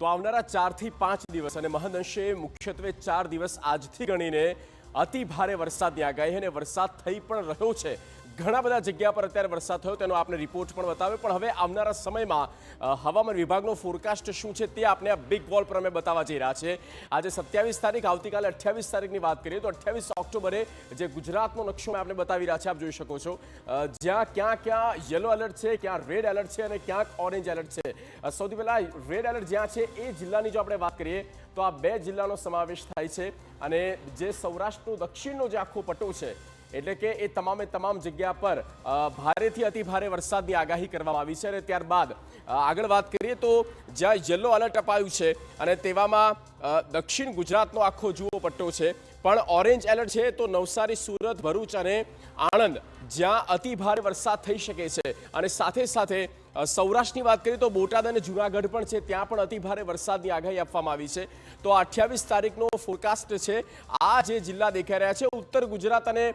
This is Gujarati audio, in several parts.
તો આવનારા 4 થી 5 દિવસ અને મહદઅંશે મુખ્યત્વે 4 દિવસ આજથી ગણીને અતિ ભારે વરસાદની આગાહી અને વરસાદ થઈ પણ રહ્યો છે। ઘણા બધા જગ્યા પર અત્યારે વરસાદ થયો તેનો આપણે રિપોર્ટ પણ બતાવ્યો, પણ હવે આવનારા સમયમાં હવામાન વિભાગનો ફોરકાસ્ટ શું છે તે આપણે આ બિગ વોલ પર અમે બતાવવા જઈ રહ્યા છે। આજે 27 તારીખ, આવતીકાલે 28 તારીખની વાત કરીએ તો 28 ઓક્ટોબરે જે ગુજરાતનો નકશો આપણે બતાવી રહ્યા છે, આપ જોઈ શકો છો જ્યાં ક્યાં યલો એલર્ટ છે, ક્યાં રેડ એલર્ટ છે અને ક્યાંક ઓરેન્જ એલર્ટ છે। સૌથી પહેલા રેડ એલર્ટ જ્યાં છે એ જિલ્લાની જો આપણે વાત કરીએ તો આ 2 જિલ્લાનો સમાવેશ થાય છે અને જે સૌરાષ્ટ્રનો દક્ષિણનો જે આખો પટ્ટો છે એટલે કે એ તમામે તમામ જગ્યા પર ભારેથી અતિ ભારે વરસાદની આગાહી કરવામાં આવી છે। અને ત્યારબાદ આગળ વાત કરીએ તો જ્યાં યલો એલર્ટ અપાયું છે અને તેવામાં દક્ષિણ ગુજરાતનો આખો જુઓ પટ્ટો છે, પણ ઓરેન્જ એલર્ટ છે તો નવસારી, સુરત, ભરૂચ અને આણંદ જ્યાં અતિ ભારે વરસાદ થઈ શકે છે। અને સાથે સાથે સૌરાષ્ટ્રની વાત કરીએ તો બોટાદ અને જૂનાગઢ પણ છે, ત્યાં પણ અતિ ભારે વરસાદની આગાહી આપવામાં આવી છે। તો 28 તારીખનો ફોરકાસ્ટ છે। આ જે જિલ્લા દેખાઈ રહ્યા છે ઉત્તર ગુજરાત અને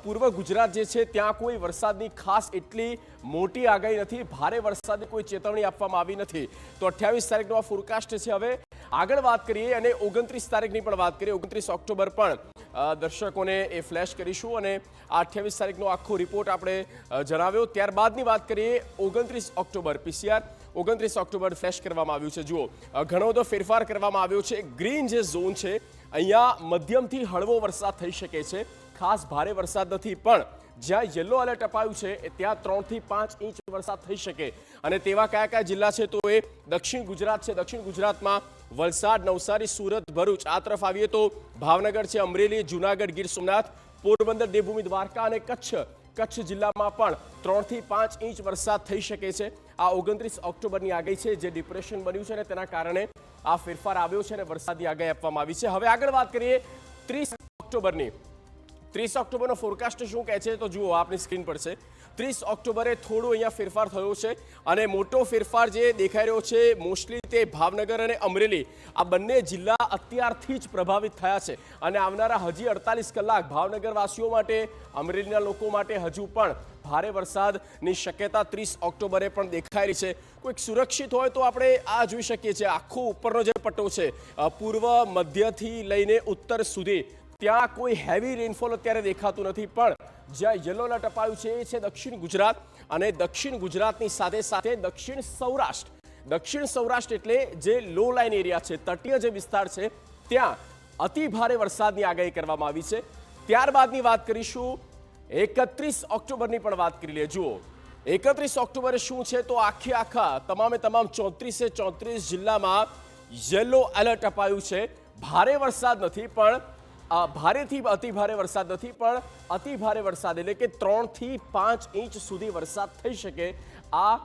પૂર્વ ગુજરાત જે છે ત્યાં કોઈ વરસાદની ખાસ એટલી મોટી આગાહી નથી, ભારે વરસાદની કોઈ ચેતવણી આપવામાં આવી નથી। તો 28 તારીખનો આ ફોરકાસ્ટ છે। હવે આગળ વાત કરીએ અને 29 તારીખની પણ વાત કરીએ, 29 ઓક્ટોબર પણ દર્શકોને એ ફ્લેશ કરીશું અને આ 28 તારીખનો આખો રિપોર્ટ આપણે જણાવ્યો। ત્યારબાદની વાત કરીએ 29 ઓક્ટોબર પીસીઆર 29 ઓક્ટોબર ફ્લેશ કરવામાં આવ્યું છે। જુઓ ઘણો બધો ફેરફાર કરવામાં આવ્યો છે। ગ્રીન જે ઝોન છે અહીંયા મધ્યમથી હળવો વરસાદ થઈ શકે છે, ખાસ ભારે વરસાદ નથી, પણ જ્યાં યલો એલર્ટ અપાયું છે ત્યાં 3 થી 5 ઇંચ વરસાદ થઈ શકે। અને તેવા કયા જિલ્લા છે તો એ દક્ષિણ ગુજરાત છે। દક્ષિણ ગુજરાતમાં વલસાડ, નવસારી, સુરત, ભરૂચ, આ તરફ આવીએ તો ભાવનગર છે, અમરેલી, જૂનાગઢ, ગીર સોમનાથ, પોરબંદર, દેવભૂમિ દ્વારકા અને કચ્છ જિલ્લામાં પણ 3 થી 5 ઇંચ વરસાદ થઈ શકે છે। આ 29 ઓક્ટોબરની આગાહી છે, જે ડિપ્રેશન બન્યું છે અને તેના કારણે આ ફેરફાર આવ્યો છે અને વરસાદની આગાહી આપવામાં આવી છે। હવે આગળ વાત કરીએ 30 ઓક્ટોબરની। 30 ઓક્ટોબરનો ફોરકાસ્ટ શું કહે છે તો જુઓ આપની સ્ક્રીન પર છે। 30 ઓક્ટોબરે થોડો અહીંયા ફેરફાર થયો છે અને મોટો ફેરફાર જે દેખાઈ રહ્યો છે મોસ્ટલી તે ભાવનગર અને અમરેલી, આ બંને જિલ્લા અત્યારથી જ પ્રભાવિત થયા છે અને આવનારા હજી 48 કલાક ભાવનગરવાસીઓ માટે, અમરેલીના લોકો માટે હજુ પણ ભારે વરસાદની શક્યતા 30 ઓક્ટોબરે પણ દેખાઈ રહી છે। કોઈક સુરક્ષિત હોય તો આપણે આ જોઈ શકીએ છીએ, આખો ઉપરનો જે પટ્ટો છે પૂર્વ મધ્યથી લઈને ઉત્તર સુધી ત્યાં કોઈ હેવી રેનફોલ અત્યારે દેખાતું નથી, પણ જ્યાં યલો એલર્ટ અપાયું છે એ છે દક્ષિણ ગુજરાત અને દક્ષિણ ગુજરાતની સાથે સાથે દક્ષિણ સૌરાષ્ટ્ર। દક્ષિણ સૌરાષ્ટ્ર એટલે જે લો લાઇન એરિયા છે, તટીય જે વિસ્તાર છે, ત્યાં અતિ ભારે વરસાદની આગાહી કરવામાં આવી છે। ત્યારબાદની વાત કરીશું 31 ઓક્ટોબરની પણ વાત કરી લે। જુઓ 31 ઓક્ટોબરે શું છે તો આખા તમામે તમામ 34 જિલ્લામાં યલો એલર્ટ અપાયું છે। ભારે વરસાદ નથી, પણ ભારેથી અતિ ભારે વરસાદ નથી, પણ અતિ ભારે વરસાદ એટલે કે 3 થી 5 ઇંચ સુધી વરસાદ થઈ શકે, આ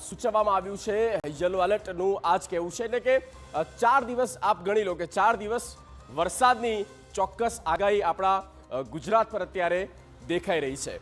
સૂચવવામાં આવ્યું છે। યલો એલર્ટનું આ જ કહેવું છે, એટલે કે 4 દિવસ આપ ગણી લો કે 4 દિવસ વરસાદની ચોક્કસ આગાહી આપણા ગુજરાત પર અત્યારે દેખાઈ રહી છે।